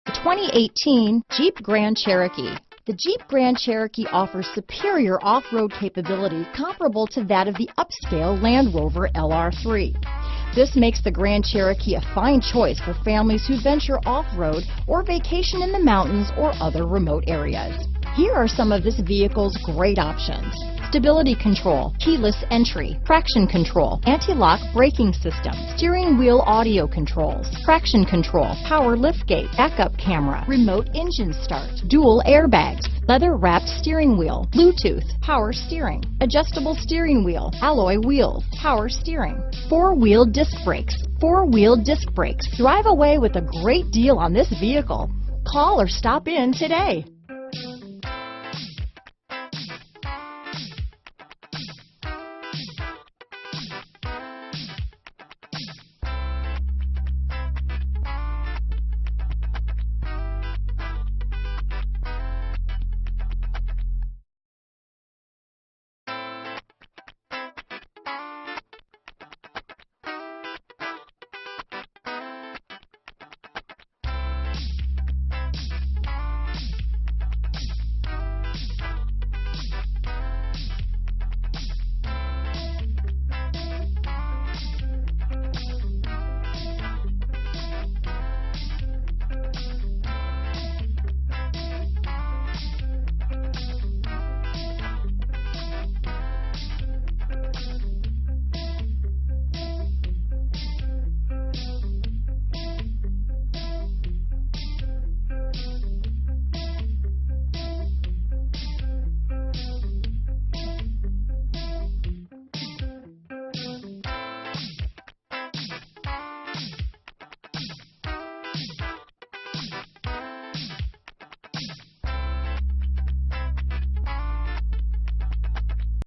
The 2018 Jeep Grand Cherokee. The Jeep Grand Cherokee offers superior off-road capability comparable to that of the upscale Land Rover LR3. This makes the Grand Cherokee a fine choice for families who venture off-road or vacation in the mountains or other remote areas. Here are some of this vehicle's great options: stability control, keyless entry, traction control, anti-lock braking system, steering wheel audio controls, traction control, power liftgate, backup camera, remote engine start, dual airbags, leather-wrapped steering wheel, Bluetooth, power steering, adjustable steering wheel, alloy wheels, power steering, four-wheel disc brakes, four-wheel disc brakes. Drive away with a great deal on this vehicle. Call or stop in today.